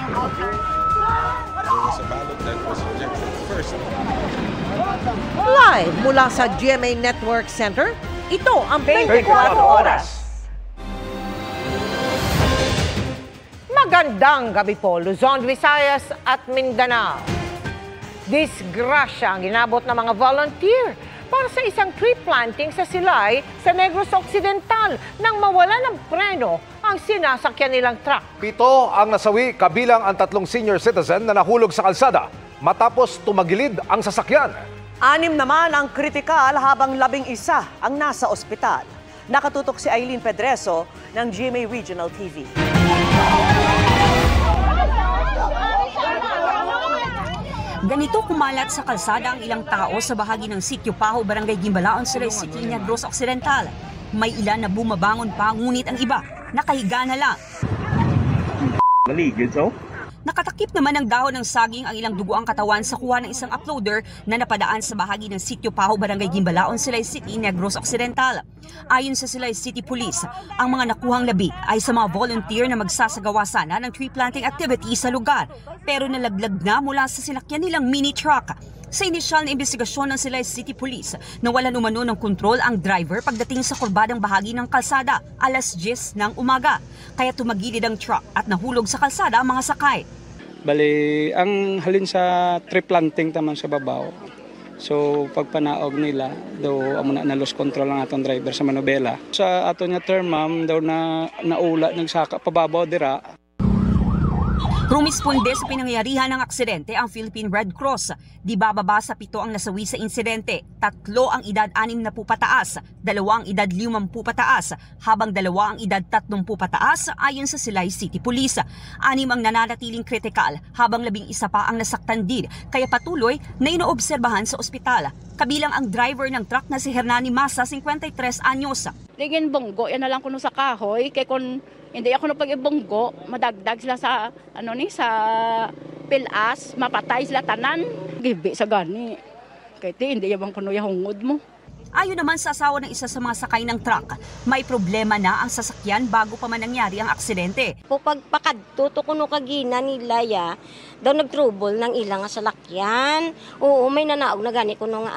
There was a ballot that was rejected first. Live mula sa GMA Network Center, ito ang 24 Oras. Magandang gabi po, Luzon, Visayas at Mindanao. Disgrasya ang ginabot ng mga volunteer para sa isang tree planting sa Silay sa Negros Occidental nang mawala ng preno ang sinasakyan nilang truck. 7 ang nasawi kabilang ang 3 senior citizen na nahulog sa kalsada matapos tumagilid ang sasakyan. 6 naman ang kritikal habang 11 ang nasa ospital. Nakatutok si Aileen Pedreso ng GMA Regional TV. Ganito kumalat sa kalsada ang ilang tao sa bahagi ng Sitio Paho, Barangay Gimbalaon, Silay City, Negros Occidental. May ilan na bumabangon pa, ngunit ang iba nakahiga na lang. Maligid, so? Nakatakip naman ng dahon ng saging ang ilang dugo ang katawan sa kuha ng isang uploader na napadaan sa bahagi ng Sitio Paho, Barangay Gimbalaon, Silay City, Negros Occidental. Ayon sa Silay City Police, ang mga nakuhang labi ay sa mga volunteer na magsasagawa sana ng tree planting activity sa lugar, pero nalaglag na mula sa sinakyan nilang mini truck. Sa inisyal na investigasyon ng Silay City Police, nawalan umano ng kontrol ang driver pagdating sa kurbadang bahagi ng kalsada alas 10 ng umaga. Kaya tumagilid ang truck at nahulog sa kalsada ang mga sakay. Bali, ang halin sa tree planting taman sa babaw. So pagpanaog nila, daw amo na lost control ang atong driver sa manobela. Sa ato nga term, ma'am, daw na naula nagsaka pababaw dira. Rumisponde sa pinangyarihan ng aksidente ang Philippine Red Cross. Di bababa sa 7 ang nasawi sa insidente. 3 ang edad 60 pataas, 2 ang edad 50 pataas, habang 2 ang edad 30 pataas ayon sa Silay City Police. 6 ang nananatiling kritikal, habang 11 pa ang nasaktan din, kaya patuloy na inoobserbahan sa ospital. Kabilang ang driver ng truck na si Hernani Masa, 53 anyos. Ligin bonggo, yan na lang kuno sa kahoy, kay kun hindi ako na pag-ibonggo, madagdag sila sa, sa pilas, mapatay sila tanan. Gibi sa gani. Kaya hindi yabang kuno yahungod mo. Ayon naman sa asawa ng isa sa mga sakay ng truck, may problema na ang sasakyan bago pa man nangyari ang aksidente. Pag pakadto kuno kagina nila ya, daw nagtrouble ng ilang salakyan. Oo, may nanaog na gani kuno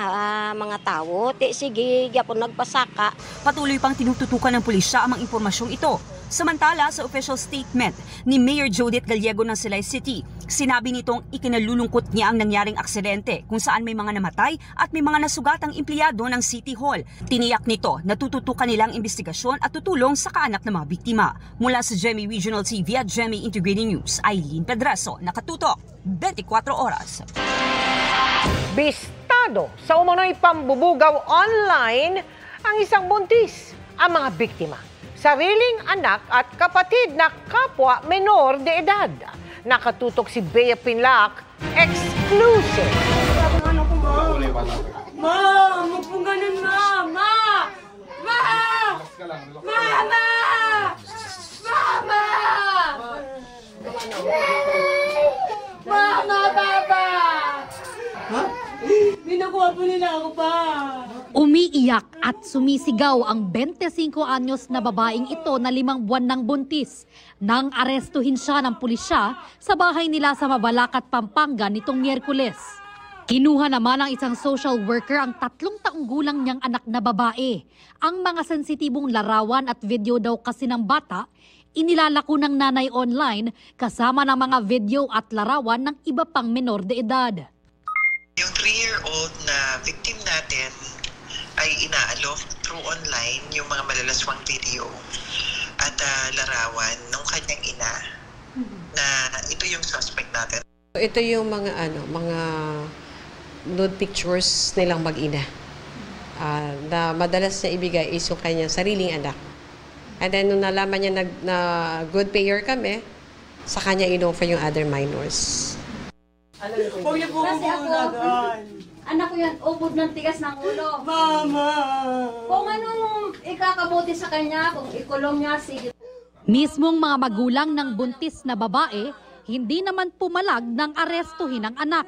mga tao. Sige, gyapon nagpasaka. Patuloy pang tinututukan ng pulisya ang mga impormasyong ito. Samantala, sa official statement ni Mayor Judith Gallego ng Silay City, sinabi nitong ikinalulungkot niya ang nangyaring aksidente kung saan may mga namatay at may mga nasugatang empleyado ng City Hall. Tiniyak nito na tututukan nilang investigasyon at tutulong sa kaanak ng mga biktima. Mula sa GMA Regional TV at GMA Integrated News, Aileen Pedreso, nakatutok, 24 Oras. Bistado sa umano'y pambubugaw online ang isang buntis, ang mga biktima. Sariling anak at kapatid na kapwa menor de edad. Nakatutok si Bea Pinlac, exclusive. Ma! Huwag pong ganun, Ma! Ma! Ma! Mama! Mama! Mama, Papa! Ha? Binakuha po nila ako pa. Umiiyak at sumisigaw ang 25 anyos na babaeng ito na 5 buwan ng buntis nang arestuhin siya ng pulisya sa bahay nila sa Mabalacat, Pampanga nitong Miyerkules. Kinuha naman ng isang social worker ang 3 taong gulang niyang anak na babae. Ang mga sensitibong larawan at video daw kasi ng bata, inilalako ng nanay online kasama ng mga video at larawan ng iba pang menor de edad. Yung 3-year-old na victim natin ay inaalok through online yung mga malalaswang video at larawan ng kanyang ina na ito yung suspect natin. Ito yung mga mga nude pictures nilang mag-ina na madalas na ibigay is yung kanyang sariling anak. And then nung nalaman niya na good payer kami, sa kanya in-offer yung other minors. Huwag niyo po kumulagan. Anak ko yan, ubod ng tigas ng ulo. Mama! Kung anong ikakabuti sa kanya, kung ikulong niya, sige. Mismong mga magulang ng buntis na babae, hindi naman pumalag ng arestuhin ang anak.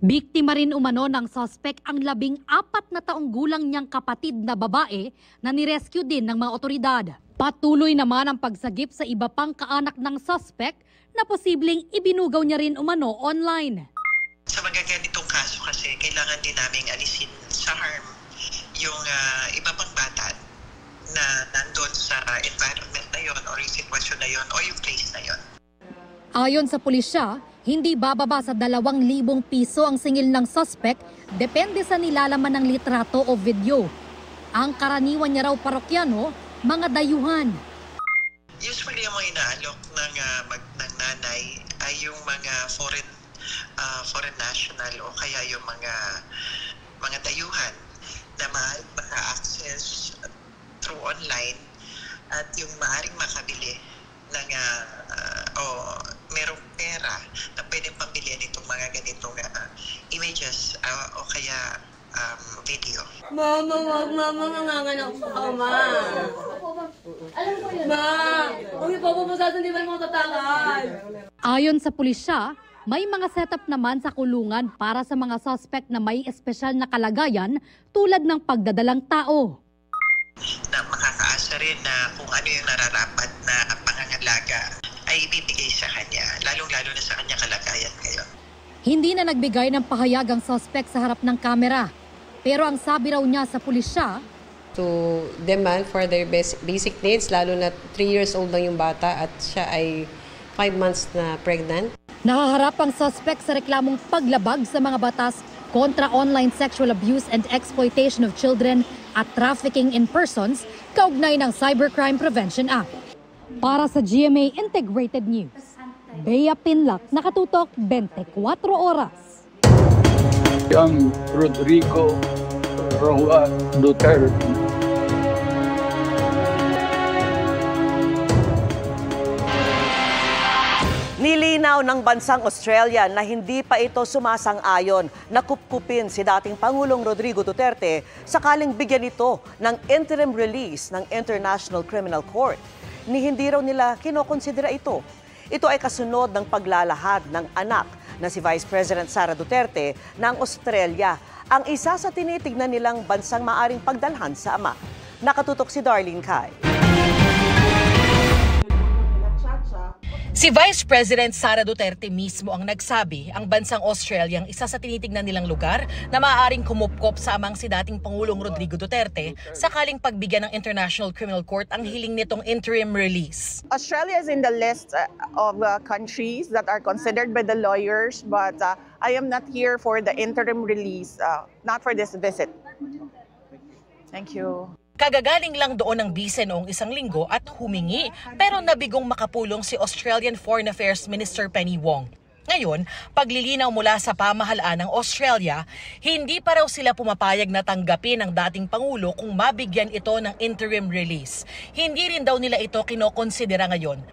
Biktima rin umano ng suspect ang 14 na taong gulang niyang kapatid na babae na nirescue din ng mga otoridad. Patuloy naman ang pagsagip sa iba pang kaanak ng suspect na posibleng ibinugaw niya rin umano online. Sa mga ganitong kaso kasi, kailangan din namin alisin sa harm yung iba pang bata na nandun sa environment na yon o yung sitwasyon na yon o yung place na yon. Ayon sa pulisya, hindi bababa sa 2,000 piso ang singil ng suspect, depende sa nilalaman ng litrato o video. Ang karaniwan niya raw parokyano, mga dayuhan. Usually yung mga inaalok ng nanay ay yung mga foreign national o kaya yung mga dayuhan na maaaring maka-access through online at yung maaaring makabili ng merong pera na pwedeng pambilyan itong mga ganitong images o kaya video. Mama, wag mama, nanganganak po ako, ma. Alam ko yun. Ma, huwag niyo po pupusasan, di ba mga tatangan? Ayon sa pulisya, may mga setup naman sa kulungan para sa mga suspect na may espesyal na kalagayan tulad ng pagdadalang tao. Na makakaasa rin na kung ano yung nararapat na pangangalaga ay ibibigay sa kanya, lalong-lalo na sa kanya kalagayan ngayon. Hindi na nagbigay ng pahayag ang suspect sa harap ng kamera. Pero ang sabi raw niya sa pulisya, to demand for their basic needs, lalo na 3 years old lang yung bata at siya ay 5 months na pregnant. Nahaharap ang suspect sa reklamong paglabag sa mga batas kontra online sexual abuse and exploitation of children at trafficking in persons kaugnay ng Cybercrime Prevention Act. Para sa GMA Integrated News, Bea Pinlac, nakatutok 24 oras. Ang Rodrigo Roa Duterte. Nilinaw ng bansang Australia na hindi pa ito sumasang-ayon na kupkupin si dating Pangulong Rodrigo Duterte sakaling bigyan ito ng interim release ng International Criminal Court. Hindi raw nila kinokonsidera ito. Ito ay kasunod ng paglalahad ng anak na si Vice President Sara Duterte ng Australia, ang isa sa tinitignan nilang bansang maaring pagdalhan sa ama. Nakatutok si Darlene Kai. Si Vice President Sara Duterte mismo ang nagsabi ang bansang Australia ang isa sa tinitignan nilang lugar na maaaring kumupkop sa amang si dating Pangulong Rodrigo Duterte sakaling pagbigyan ng International Criminal Court ang hiling nitong interim release. Australia is in the list of countries that are considered by the lawyers, but I am not here for the interim release, not for this visit. Thank you. Kagagaling lang doon ng bise noong isang linggo at humingi pero nabigong makapulong si Australian Foreign Affairs Minister Penny Wong. Ngayon, paglilinaw mula sa pamahalaan ng Australia, hindi pa raw sila pumapayag na tanggapin ng dating Pangulo kung mabigyan ito ng interim release. Hindi rin daw nila ito kinokonsidera ngayon.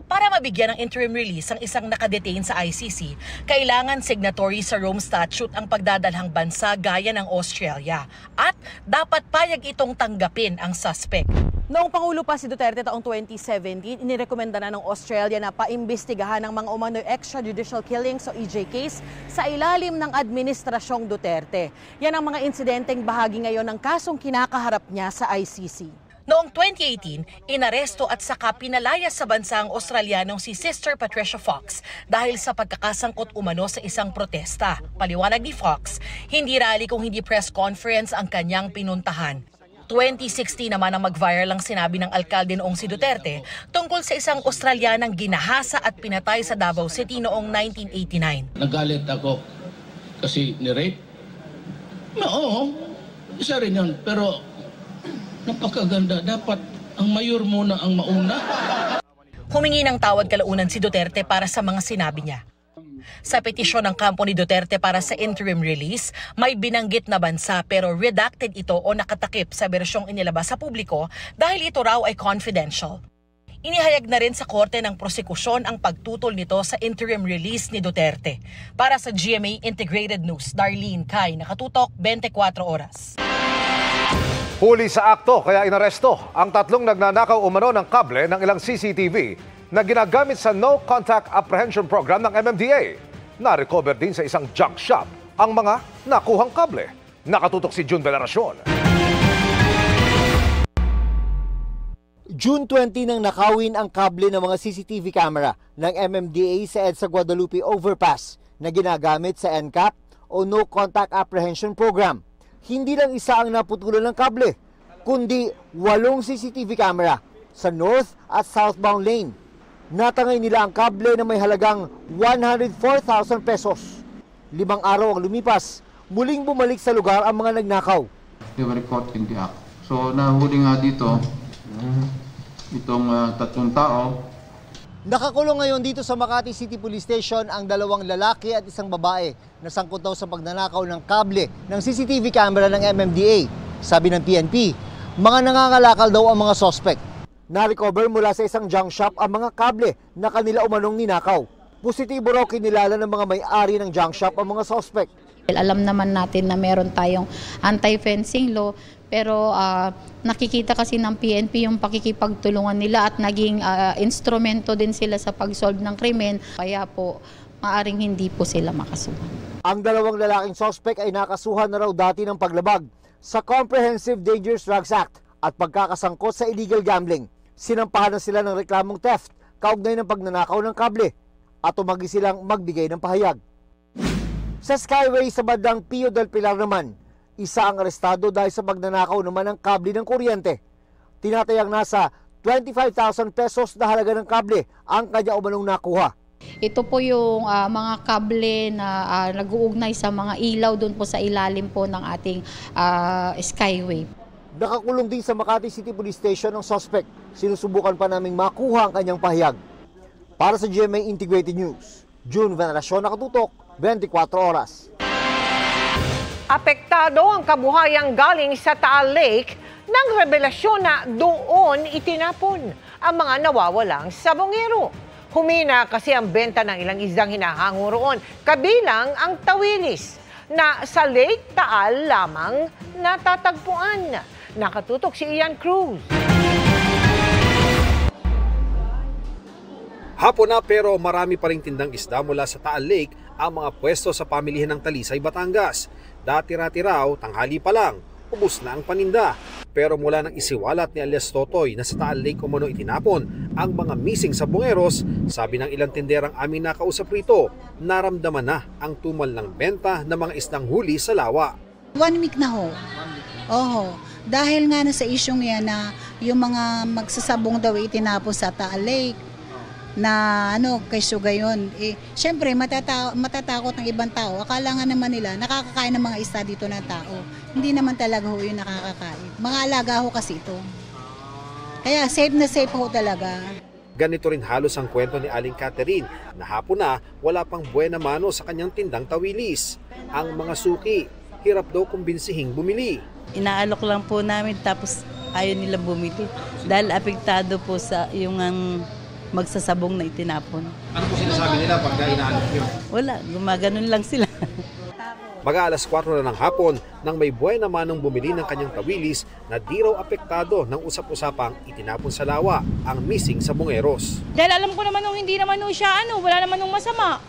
Para mabigyan ng interim release ang isang nakadetain sa ICC, kailangan signatory sa Rome Statute ang pagdadalhang bansa gaya ng Australia. At dapat payag itong tanggapin ang suspect. Noong Pangulo pa si Duterte taong 2017, inirekomenda na ng Australia na paimbestigahan ng mga umano'y extrajudicial killings o EJ case sa ilalim ng Administrasyong Duterte. Yan ang mga insidenteng bahagi ngayon ng kasong kinakaharap niya sa ICC. Noong 2018, inaresto at saka pinalaya sa bansang Australianong si Sister Patricia Fox dahil sa pagkakasangkot umano sa isang protesta. Paliwanag ni Fox, hindi rally kung hindi press conference ang kanyang pinuntahan. 2016 naman ang mag-viral ang sinabi ng alkalde noong si Duterte tungkol sa isang Australianang ginahasa at pinatay sa Davao City noong 1989. Nagalit ako kasi ni-rape? Oo, isa rin yun. Pero napakaganda. Dapat ang mayor muna ang mauna. Humingi ng tawad kalaunan si Duterte para sa mga sinabi niya. Sa petisyon ng kampo ni Duterte para sa interim release, may binanggit na bansa pero redacted ito o nakatakip sa bersyong inilabas sa publiko dahil ito raw ay confidential. Inihayag na rin sa korte ng prosekusyon ang pagtutol nito sa interim release ni Duterte. Para sa GMA Integrated News, Darlene Kai, nakatutok 24 oras. Huli sa akto kaya inaresto ang 3 nagnanakaw umano ng kable ng ilang CCTV na ginagamit sa No Contact Apprehension Program ng MMDA. Na-recover din sa isang junk shop ang mga nakuhang kable. Nakatutok si June Veneracion. June 20 nang nakawin ang kable ng mga CCTV camera ng MMDA sa EDSA Guadalupe Overpass na ginagamit sa NCAP o No Contact Apprehension Program. Hindi lang isa ang naputulan ng kable, kundi 8 CCTV camera sa north at southbound lane. Natangay nila ang kable na may halagang 104,000 pesos. 5 araw ang lumipas, muling bumalik sa lugar ang mga nagnakaw. They were caught in the act. So nahuli nga dito itong 3 tao. Nakakulong ngayon dito sa Makati City Police Station ang 2 lalaki at 1 babae na sangkot daw sa pagnanakaw ng kable ng CCTV camera ng MMDA. Sabi ng PNP, mga nangangalakal daw ang mga suspect. Na-recover mula sa isang junk shop ang mga kable na kanila umanong ninakaw. Positibo raw kinilala ng mga may-ari ng junk shop ang mga suspect. Alam naman natin na meron tayong anti-fencing law, pero nakikita kasi ng PNP yung pakikipagtulungan nila at naging instrumento din sila sa pag-solve ng krimen. Kaya po, maaring hindi po sila makasuhan. Ang 2 lalaking suspect ay nakasuhan na raw dati ng paglabag sa Comprehensive Dangerous Drugs Act at pagkakasangkot sa illegal gambling. Sinampahan na sila ng reklamong theft, kaugnay ng pagnanakaw ng kable at tumagi silang magbigay ng pahayag. Sa Skyway sa bandang Pio del Pilar naman, isa ang arestado dahil sa pagnanakaw naman ng kable ng kuryente. Tinatayang nasa 25,000 pesos na halaga ng kable ang kanya umanong nakuha. Ito po yung mga kable na nag-uugnay sa mga ilaw doon po sa ilalim po ng ating Skyway. Nakakulong din sa Makati City Police Station ang suspect. Sinusubukan pa naming makuha ang kanyang pahayag. Para sa GMA Integrated News, June Veneracion, nakatutok, 24 oras. Apektado ang kabuhayang galing sa Taal Lake ng revelasyon na doon itinapon ang mga nawawalang sabongero. Humina kasi ang benta ng ilang isdang hinahango roon, kabilang ang tawilis na sa Lake Taal lamang natatagpuan. Nakatutok si Ian Cruz. Hapon na pero marami pa ring tindang isda mula sa Taal Lake ang mga pwesto sa pamilihan ng Talisay, Batangas. Dati-rati raw, tanghali pa lang, ubos na ang paninda. Pero mula nang isiwalat ni alias Totoy na sa Taal Lake umano itinapon ang mga missing sabongeros, sabi ng ilang tinderang aming nakausap rito, naramdaman na ang tumal ng benta ng mga isdang huli sa lawa. 1 week na ho. Oho. Dahil nga na sa isyong yan na yung mga magsasabong daw itinapon sa Taal Lake, na kay Sugayon. Siyempre, matatakot ng ibang tao. Akala nga naman nila, nakakakain ng mga isda dito na tao. Hindi naman talaga ho yung nakakakain. Mga alaga ho kasi ito. Kaya safe na safe ho talaga. Ganito rin halos ang kwento ni Aling Catherine na hapon na wala pang buena mano sa kanyang tindang tawilis. Ang mga suki, hirap daw kumbinsihing bumili. Inaalok lang po namin tapos ayaw nila bumili. Dahil apektado po sa yung magsasabong na itinapon. Ano po sinasabi nila pag inaalok nyo? Wala, gumaganon lang sila. Mag-aalas 4 na ng hapon nang may buhay naman nung bumili ng kanyang tawilis na di raw apektado ng usap-usapang itinapon sa lawa ang missing sabongeros. Dahil alam ko naman nung hindi naman nung siya wala naman nung masama.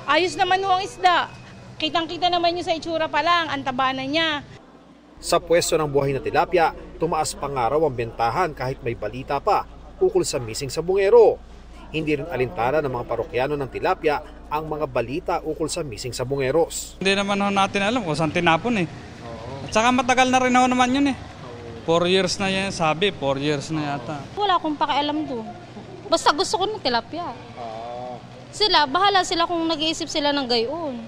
Ayos naman nung ang isda. Kitang-kita naman niyo sa itsura pa lang, ang taba na niya. Sa pwesto ng buhay na tilapia, tumaas pa nga raw ang bentahan kahit may balita pa ukol sa missing sabongero. Hindi rin alintana ng mga parokyano ng tilapia ang mga balita ukol sa missing sabongeros. Hindi naman natin alam kung saan tinapon At saka matagal na rin naman yun 4 years na yan, sabi 4 years na yata. Wala akong pakialam doon. Basta gusto ko ng tilapia. Bahala sila kung nag-iisip sila ng gayon.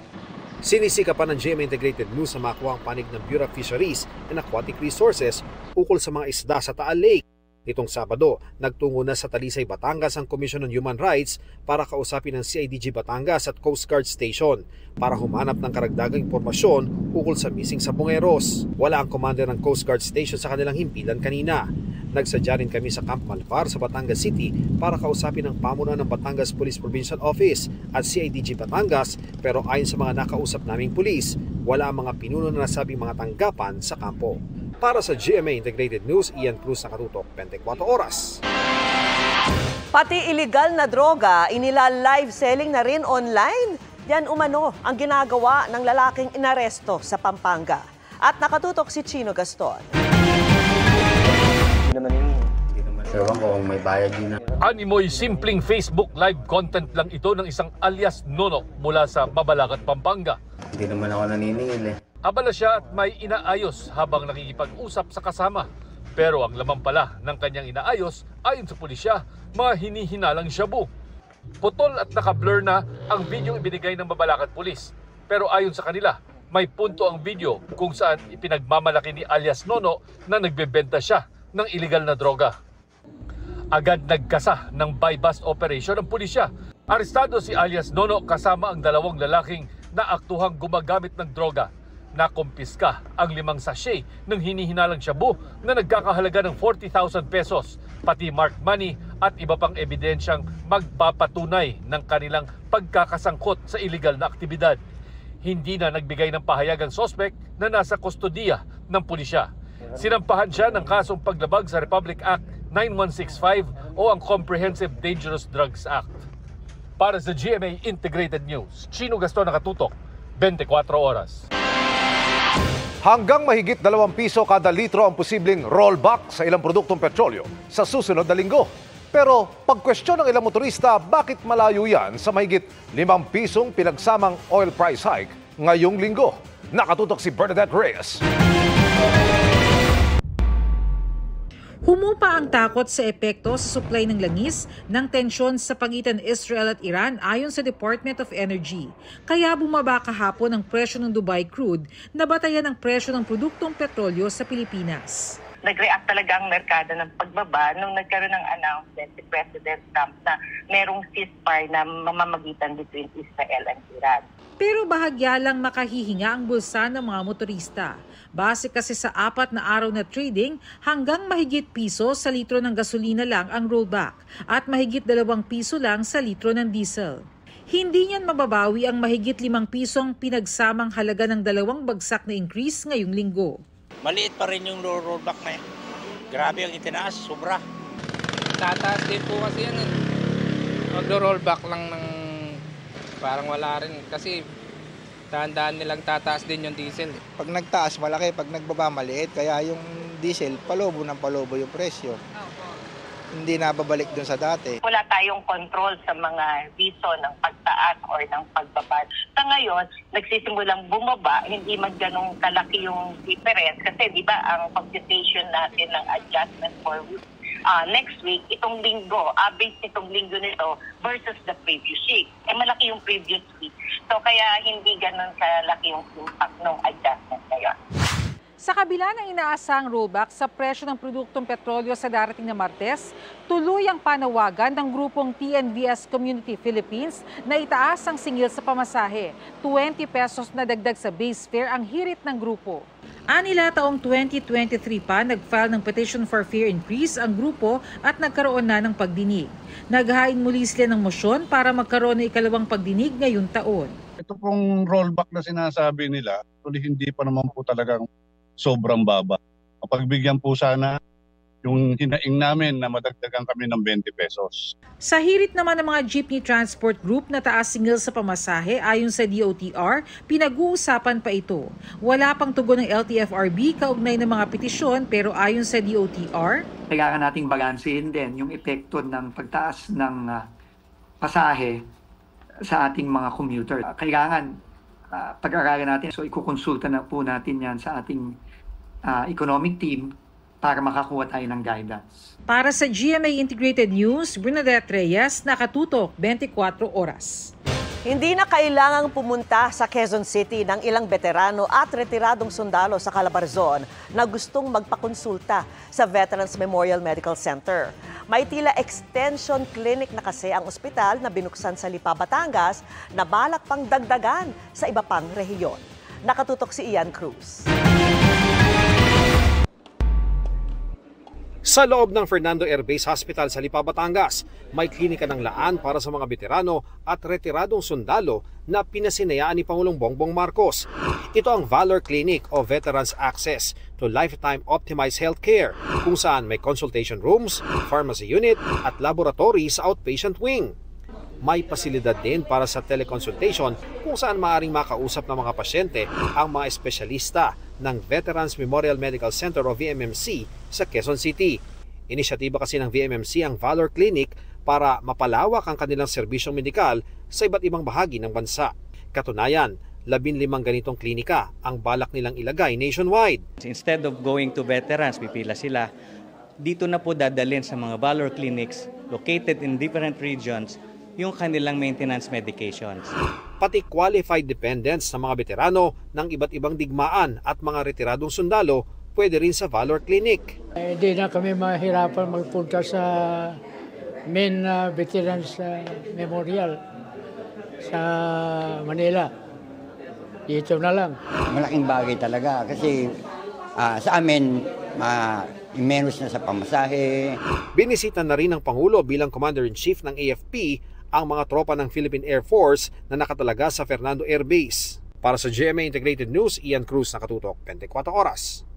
Sinisika pa ng GMA Integrated News sa makuha ang panig ng Bureau of Fisheries and Aquatic Resources ukol sa mga isda sa Taal Lake. Nitong Sabado, nagtungo na sa Talisay, Batangas ang Commission on Human Rights para kausapin ng CIDG Batangas at Coast Guard Station para humanap ng karagdagang impormasyon ukol sa missing sabongeros. Wala ang commander ng Coast Guard Station sa kanilang himpilan kanina. Nagsadya rin kami sa Camp Malvar sa Batangas City para kausapin ang pamunuan ng Batangas Police Provincial Office at CIDG Batangas, pero ayon sa mga nakausap naming pulis, wala ang mga pinuno na nasabing mga tanggapan sa kampo. Para sa GMA Integrated News, Ian Cruz, nakatutok, 24 oras. Pati illegal na droga, inila-live selling na rin online. Yan umano ang ginagawa ng lalaking inaresto sa Pampanga. At nakatutok si Chino Gaston. Hindi naman Ewan ko kung may bayad din na. Animoy simpleng Facebook live content lang ito ng isang alias Nono mula sa Mabalacat, Pampanga. Hindi naman ako naniningil eh. Abala siya at may inaayos habang nakikipag-usap sa kasama. Pero ang laman pala ng kanyang inaayos, ayon sa pulisya, mga hinihinalang shabu. Putol at naka-blur na ang video ibinigay ng Mabalacat Police. Pero ayon sa kanila, may punto ang video kung saan ipinagmamalaki ni alias Nono na nagbebenta siya ng iligal na droga. Agad nagkasa ng buy-bust operation ang pulisya. Arestado si alias Nono kasama ang 2 lalaking na aktuhang gumagamit ng droga. Nakumpiska ang 5 sachet ng hinihinalang shabu na nagkakahalaga ng 40,000 pesos, pati marked money at iba pang ebidensyang magpapatunay ng kanilang pagkakasangkot sa iligal na aktibidad. Hindi na nagbigay ng pahayag ang sospek na nasa kustodiya ng pulisya. Sinampahan siya ng kasong paglabag sa Republic Act 9165 o ang Comprehensive Dangerous Drugs Act. Para sa GMA Integrated News, Chino Gaston, nakatutok, 24 oras. Hanggang mahigit 2 piso kada litro ang posibleng rollback sa ilang produktong petrolyo sa susunod na linggo. Pero pagkwestiyon ng ilang motorista, bakit malayo yan sa mahigit 5 pisong pinagsamang oil price hike ngayong linggo? Nakatutok si Bernadette Reyes. Humupa ang takot sa epekto sa supply ng langis ng tensyon sa pagitan Israel at Iran ayon sa Department of Energy. Kaya bumaba kahapon ang presyo ng Dubai crude na batayan ng presyo ng produktong petrolyo sa Pilipinas. Nag-react talaga ang merkado ng pagbaba nung nagkaroon ng announcement si President Trump na merong ceasefire na mamamagitan between Israel and Iran. Pero bahagya lang makahihinga ang bulsa ng mga motorista. Base kasi sa 4 na araw na trading, hanggang mahigit piso sa litro ng gasolina lang ang rollback at mahigit 2 piso lang sa litro ng diesel. Hindi niyan mababawi ang mahigit 5 pisong pinagsamang halaga ng 2 bagsak na increase ngayong linggo. Maliit pa rin yung rollback na yan. Grabe ang itinaas, sobra. Tataas din po kasi yan. Mag-rollback lang ng parang wala rin kasi tandaan nilang tataas din yung diesel. Pag nagtaas malaki, pag nagbaba maliit, kaya yung diesel palobo ng palobo yung presyo. Hindi na babalik dun sa dati. Wala tayong control sa mga reason ng pagtaas or ng pagbaba. Sa ngayon, nagsisimulang bumaba, hindi man ganun kalaki yung difference kasi di ba ang computation natin ng adjustment for next week, itong linggo, average itong linggo nito versus the previous week. Malaki yung previous week. So kaya hindi ganun kalaki yung impact ng adjustment ngayon. Sa kabila ng inaasahang rollback sa presyo ng produktong petrolyo sa darating na Martes, tuloy ang panawagan ng grupong TNVS Community Philippines na itaas ang singil sa pamasahe. 20 pesos na dagdag sa base fare ang hirit ng grupo. Anila taong 2023 pa nag-file ng petition for fare increase ang grupo at nagkaroon na ng pagdinig. Naghain muli sila ng motion para magkaroon ng ikalawang pagdinig ngayong taon. Ito pong rollback na sinasabi nila, hindi pa naman po talagang sobrang baba. Pagbigyan po sana yung hinaing namin na madagdagan kami ng 20 pesos. Sa hirit naman ng mga jeepney transport group na taas singil sa pamasahe ayon sa DOTR, pinag-uusapan pa ito. Wala pang tugon ng LTFRB kaugnay ng mga petisyon pero ayon sa DOTR, kailangan nating balansehin din yung epekto ng pagtaas ng pasahe sa ating mga commuter. Kailangan pag-aralan natin, so ikukonsulta na po natin yan sa ating economic team para makakuha tayo ng guidance. Para sa GMA Integrated News, Bernadette Reyes, nakatutok 24 oras. Hindi na kailangang pumunta sa Quezon City ng ilang veterano at retiradong sundalo sa Calabarzon na gustong magpakonsulta sa Veterans Memorial Medical Center. May tila extension clinic na kasi ang ospital na binuksan sa Lipa, Batangas na balak pang dagdagan sa iba pang rehiyon. Nakatutok si Ian Cruz. Sa loob ng Fernando Air Base Hospital sa Lipa, Batangas, may klinika ng laan para sa mga veterano at retiradong sundalo na pinasinayaan ni Pangulong Bongbong Marcos. Ito ang Valor Clinic o Veterans Access to Lifetime Optimized Healthcare, kung saan may consultation rooms, pharmacy unit at laboratory sa outpatient wing. May pasilidad din para sa teleconsultation kung saan maaaring makausap ng mga pasyente ang mga espesyalista ng Veterans Memorial Medical Center o VMMC sa Quezon City. Inisyatiba kasi ng VMMC ang Valor Clinic para mapalawak ang kanilang serbisyong medikal sa iba't ibang bahagi ng bansa. Katunayan, 15 ganitong klinika ang balak nilang ilagay nationwide. Instead of going to veterans, pipila sila, dito na po dadalhin sa mga Valor Clinics located in different regions yung kanilang maintenance medications. Pati qualified dependents ng mga veterano ng iba't ibang digmaan at mga retiradong sundalo pwede rin sa Valor Clinic. Hindi na kami mahirapan magpunta sa main Veterans Memorial sa Manila. Dito na lang. Malaking bagay talaga kasi sa amin menos na sa pamasahe. Binisita na rin ng Pangulo bilang Commander-in-Chief ng AFP ang mga tropa ng Philippine Air Force na nakatalaga sa Fernando Air Base. Para sa GMA Integrated News, Ian Cruz, nakatutok 24 oras.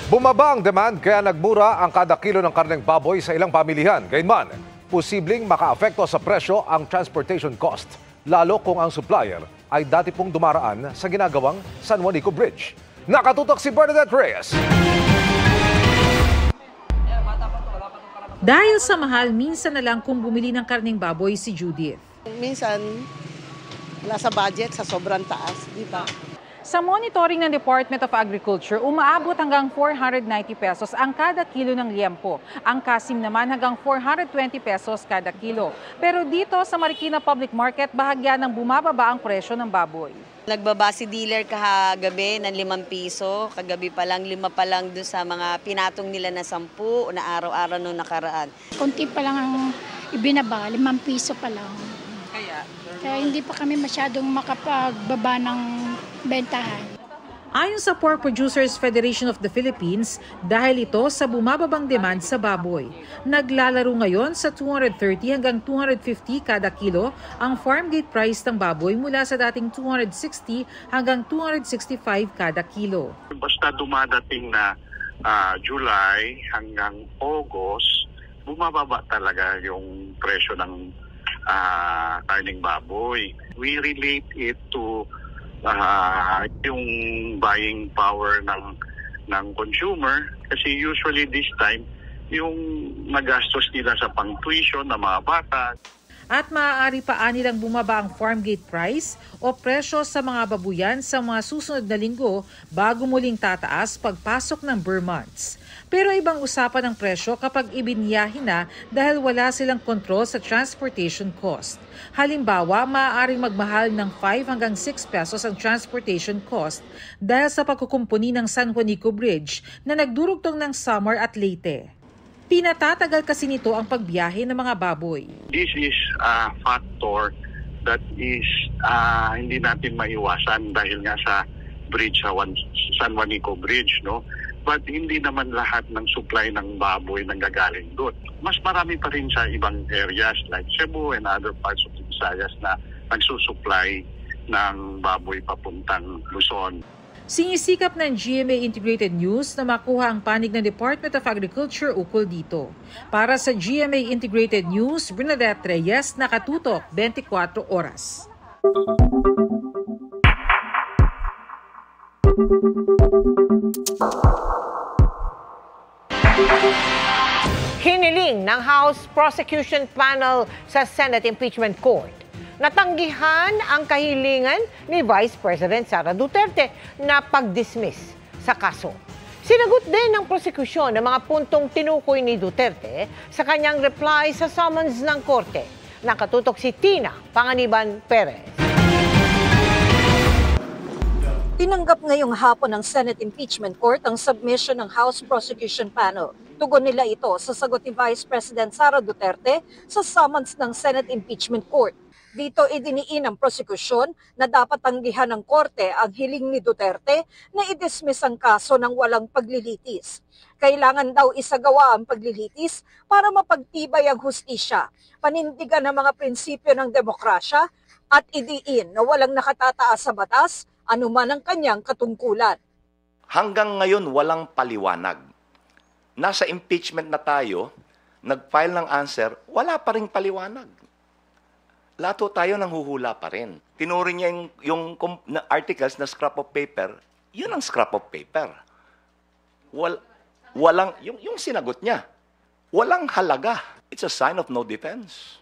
Bumaba ang demand kaya nagmura ang kada kilo ng karneng baboy sa ilang pamilihan. Gayunman, posibleng makaapekto sa presyo ang transportation cost, lalo kung ang supplier ay dati pong dumaraan sa ginagawang San Juanico Bridge. Nakatutok si Bernadette Reyes. Dahil sa mahal, minsan na lang kung bumili ng karneng baboy si Judith. Minsan, wala sa budget, sa sobrang taas, di ba? Sa monitoring ng Department of Agriculture, umaabot hanggang 490 pesos ang kada kilo ng liempo. Ang kasim naman hanggang 420 pesos kada kilo. Pero dito sa Marikina Public Market, bahagya ng bumababa ang presyo ng baboy. Nagbaba si dealer kahagabi ng 5 piso. Kagabi pa lang, 5 pa lang doon sa mga pinatong nila na 10 na araw-araw nung nakaraan. Konti pa lang ang ibinaba, 5 piso pa lang. Kaya hindi pa kami masyadong makapagbaba ng bentahan. Ayon sa Pork Producers Federation of the Philippines, dahil ito sa bumababang demand sa baboy. Naglalaro ngayon sa 230 hanggang 250 kada kilo ang farm gate price ng baboy mula sa dating 260 hanggang 265 kada kilo. Basta dumadating na July hanggang August, bumababa talaga yung presyo ng karning baboy. We relate it to yung buying power ng consumer kasi usually this time yung nagastos nila sa pang-tuition ng mga bata. At maaari pa nilang bumaba ang farm gate price o presyo sa mga babuyan sa mga susunod na linggo bago muling tataas pagpasok ng Burr months. Pero ibang usapan ang presyo kapag ibinyahin na dahil wala silang kontrol sa transportation cost. Halimbawa, maaaring magmahal ng 5 hanggang 6 pesos ang transportation cost dahil sa pagkukumpuni ng San Juanico Bridge na nagdurugtong ng Samar at Leyte. Pinatatagal kasi nito ang pagbiyahe ng mga baboy. This is a factor that is hindi natin maiwasan dahil nga sa bridge, San Juanico Bridge, no? But hindi naman lahat ng supply ng baboy nanggagaling doon. Mas marami pa rin sa ibang areas like Cebu and other parts of the Visayas na nagsusupply ng baboy papuntang Luzon. Sinisikap ng GMA Integrated News na makuha ang panig ng Department of Agriculture ukol dito. Para sa GMA Integrated News, Bernadette Reyes, nakatutok 24 oras. Hiniling ng House Prosecution Panel sa Senate Impeachment Court. Natanggihan ang kahilingan ni Vice President Sara Duterte na pag-dismiss sa kaso. Sinagot din ng prosekusyon ng mga puntong tinukoy ni Duterte sa kanyang reply sa summons ng korte. Nakatutok si Tina Panganiban Perez. Tinanggap ngayong hapon ng Senate Impeachment Court ang submission ng House Prosecution Panel. Tugon nila ito sa sagot ni Vice President Sara Duterte sa summons ng Senate Impeachment Court. Dito idiniin ng prosekusyon na dapat tanggihan ng korte ang hiling ni Duterte na i-dismiss ang kaso ng walang paglilitis. Kailangan daw isagawa ang paglilitis para mapagtibay ang hustisya, panindigan ang mga prinsipyo ng demokrasya at idiin na walang nakatataas sa batas anuman ang kanyang katungkulan. Hanggang ngayon walang paliwanag. Nasa impeachment na tayo, nag-file ng answer, wala pa ring paliwanag. Lato tayo nanghuhula pa rin. Tinuri niya yung articles na scrap of paper, yun ang scrap of paper. yung sinagot niya, walang halaga. It's a sign of no defense.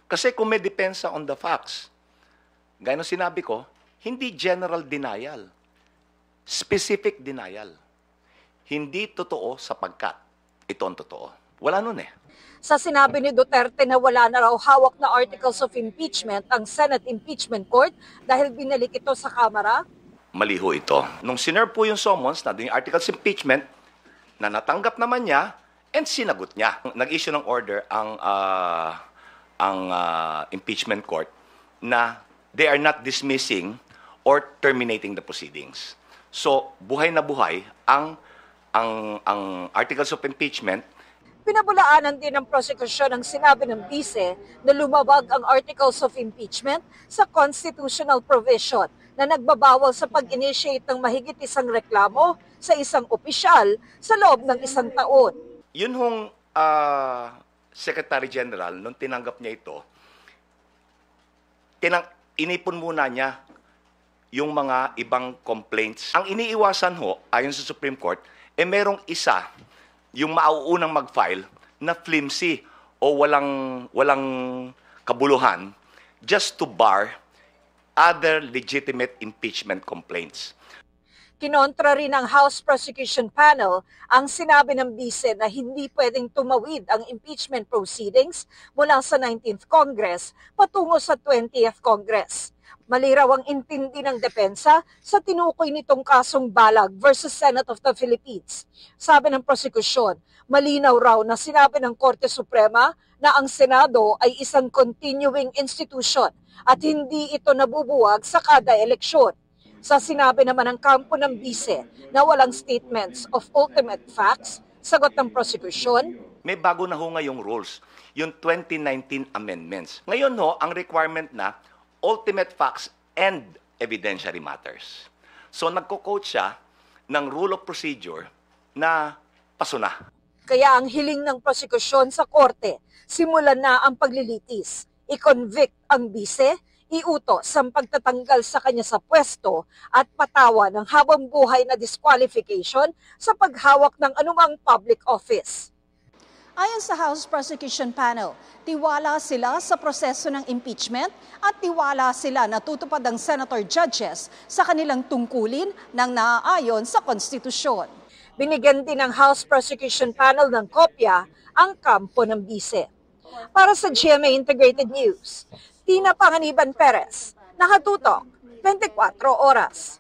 Kasi kung may depensa on the facts, gaya ng sinabi ko, hindi general denial, specific denial. Hindi totoo sapagkat ito ang totoo. Wala nun eh. Sa sinabi ni Duterte na wala na raw hawak na articles of impeachment ang Senate Impeachment Court dahil binalik ito sa Kamara, Mali ho ito. Nung sinerve po yung summons na yung articles of impeachment, na natanggap naman niya, and sinagot niya. Nag-issue ng order ang impeachment court na they are not dismissing or terminating the proceedings. So, buhay na buhay ang articles of impeachment. pinabulaanan din ng prosekusyon ang sinabi ng bise na lumabag ang articles of impeachment sa constitutional provision na nagbabawal sa pag-initiate ng mahigit isang reklamo sa isang opisyal sa loob ng 1 taon. Yun hong Secretary General, nung tinanggap niya ito, inipon muna niya yung mga ibang complaints. Ang iniiwasan ho, ayon sa Supreme Court, merong isa, yung mauunang mag-file, na flimsy o walang kabuluhan, just to bar other legitimate impeachment complaints. Kinontra rin ng House Prosecution Panel ang sinabi ng bise na hindi pwedeng tumawid ang impeachment proceedings mula sa 19th Congress patungo sa 20th Congress. Mali raw ang intindi ng depensa sa tinukoy nitong kasong Balag versus Senate of the Philippines. Sabi ng prosekusyon, malinaw raw na sinabi ng Korte Suprema na ang Senado ay isang continuing institution at hindi ito nabubuwag sa kada eleksyon. Sa sinabi naman ng kampo ng bise na walang statements of ultimate facts, sagot ng prosekusyon, may bago na ho ngayong rules, yung 2019 amendments. Ngayon ho, ang requirement na ultimate facts and evidentiary matters. So nagko-quote siya ng rule of procedure na paso na. Kaya ang hiling ng prosekusyon sa korte, simulan na ang paglilitis. I-convict ang bise, iutos ang pagtatanggal sa kanya sa pwesto at patawa ng habang buhay na disqualification sa paghawak ng anumang public office. Ayon sa House Prosecution Panel, tiwala sila sa proseso ng impeachment at tiwala sila na tutupad ang senator judges sa kanilang tungkulin ng naaayon sa konstitusyon. Binigyan din ng House Prosecution Panel ng kopya ang kampo ng bise. Para sa GMA Integrated News, Tina Panganiban Perez, nakatutok 24 oras.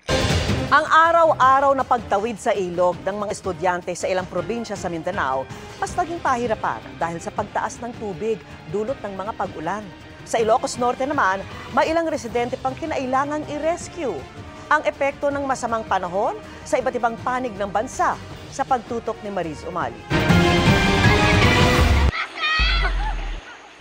Ang araw-araw na pagtawid sa ilog ng mga estudyante sa ilang probinsya sa Mindanao mas naging pahirapan dahil sa pagtaas ng tubig dulot ng mga pag-ulan. Sa Ilocos Norte naman, may ilang residente pang kinailangang i-rescue. Ang epekto ng masamang panahon sa iba't ibang panig ng bansa sa pagtutok ni Mariz Umali.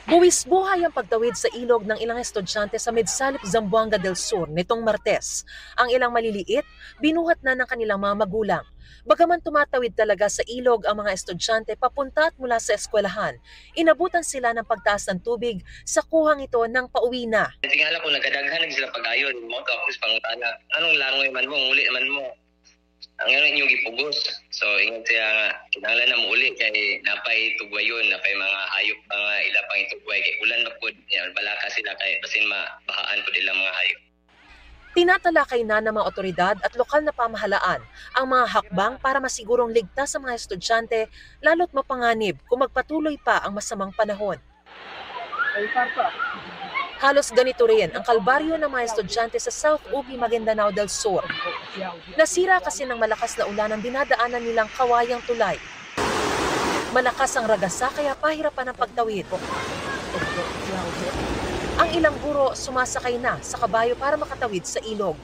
Buwis buhay ang pagtawid sa ilog ng ilang estudyante sa Medsalip, Zamboanga del Sur nitong Martes. Ang ilang maliliit, binuhat na ng kanilang mga magulang. Bagaman tumatawid talaga sa ilog ang mga estudyante papunta at mula sa eskwelahan, inabutan sila ng pagtaas ng tubig sa kuhang ito ng pauwi na. Tingala ko nagkadaghan sila pag-ayon mo tapos pangutana. Anong langoy man mo, uli man mo. Ang inyong gipugos. So ingon siya nga kinahanglan na mo uli kay napay tugwayon, napay mga hayop pa nga ila pang itugway kay ulan magpud, balaka sila kay basin mabahaan pud ilang mga hayop. Tinatalakay na ng mga otoridad at lokal na pamahalaan ang mga hakbang para masigurong ligtas sa mga estudyante lalo't mapanganib kung magpatuloy pa ang masamang panahon. Halos ganito rin ang kalbaryo ng mga estudyante sa South Ubi, Maguindanao del Sur. Nasira kasi ng malakas na ulan ang dinadaanan nilang kawayang tulay. Malakas ang ragasa kaya pahirapan ang pagtawid. Ang ilang guro sumasakay na sa kabayo para makatawid sa ilog.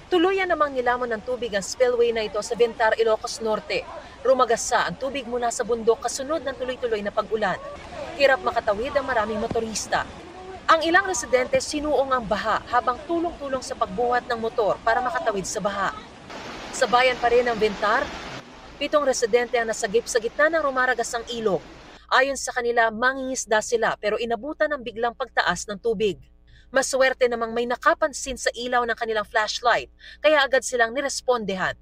Tuluyan namang nilamon ng tubig ang spillway na ito sa Ventar, Ilocos Norte. Rumagasa ang tubig mula sa bundok kasunod ng tuloy-tuloy na pag-ulan. Hirap makatawid ang maraming motorista. Ang ilang residente sinuong ang baha habang tulong-tulong sa pagbuhat ng motor para makatawid sa baha. Sa bayan pa rin ng Ventar, 7 residente ang nasagip sa gitna ng rumaragasang ilog. Ayon sa kanila, mangingisda sila pero inabutan ng biglang pagtaas ng tubig. Maswerte namang may nakapansin sa ilaw ng kanilang flashlight kaya agad silang nirespondehan.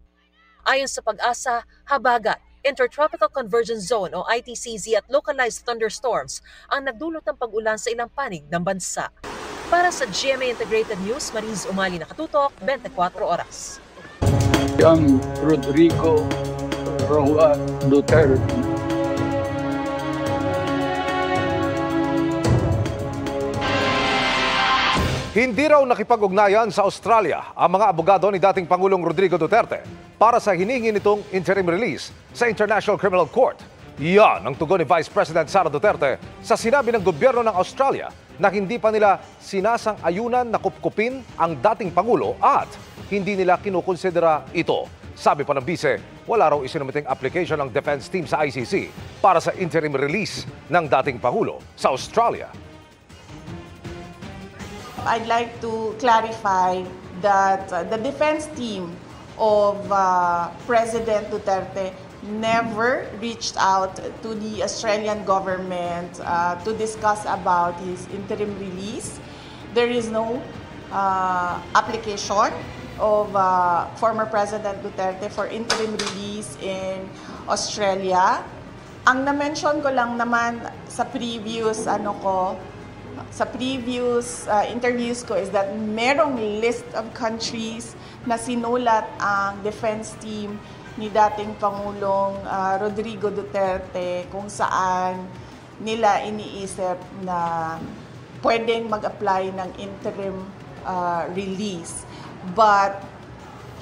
Ayon sa Pag-asa, habagat, Intertropical Convergence Zone o ITCZ at localized thunderstorms ang nagdulot ng pag-ulan sa ilang panig ng bansa. Para sa GMA Integrated News, Mariz Umali nakatutok, 24 oras. Ang Rodrigo Roa Duterte. Hindi raw nakipag-ugnayan sa Australia ang mga abogado ni dating Pangulong Rodrigo Duterte para sa hinihingi nitong interim release sa International Criminal Court. Yan ang tugon ni Vice President Sara Duterte sa sinabi ng gobyerno ng Australia na hindi pa nila sinasang-ayunan na kupkupin ang dating Pangulo at hindi nila kinukonsidera ito. Sabi pa ng bise, wala raw isinumiting application ng defense team sa ICC para sa interim release ng dating Pangulo sa Australia. I'd like to clarify that the defense team of President Duterte never reached out to the Australian government to discuss about his interim release. There is no application of former President Duterte for interim release in Australia. Ang na-mention ko lang naman sa previous interviews ko is that merong list of countries na sinulat ang defense team ni dating Pangulong Rodrigo Duterte kung saan nila iniisip na pwedeng mag-apply ng interim release. But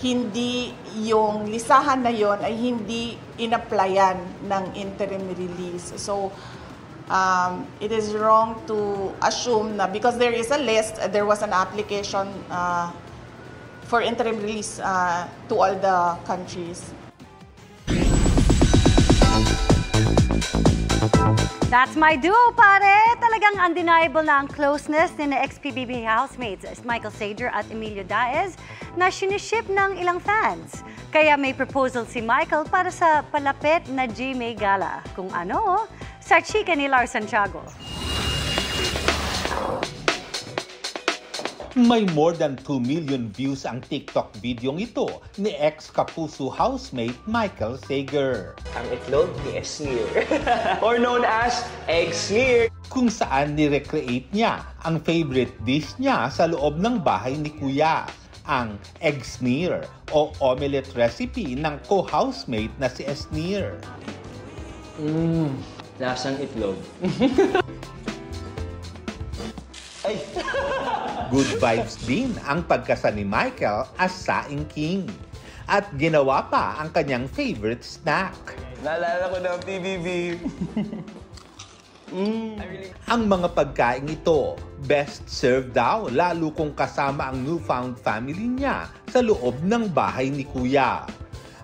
hindi yung listahan na yon ay hindi in-applyan ng interim release. So it is wrong to assume na because there is a list, there was an application for interim release to all the countries. That's my duo, pare! Talagang undeniable na ang closeness ni ex-PBB housemates Michael Sager at Emilio Daez na siniship ng ilang fans. Kaya may proposal si Michael para sa palapit na GMA Gala. Kung ano, sa chika ni Lars Santiago. May more than 2 million views ang TikTok videong ito ni ex-Kapuso housemate Michael Sager. Ang itlog ni Esnir, or known as Egg Smear. Kung saan ni-recreate niya ang favorite dish niya sa loob ng bahay ni Kuya, ang Egg Smear o omelette recipe ng co-housemate na si Esnir. Lasang itlog. Ay! Good vibes din ang pagkasa ni Michael as Saing King. At ginawa pa ang kanyang favorite snack. Naalala ko na ang PBB. Ang mga pagkain ito, best served daw lalo kung kasama ang newfound family niya sa loob ng bahay ni Kuya.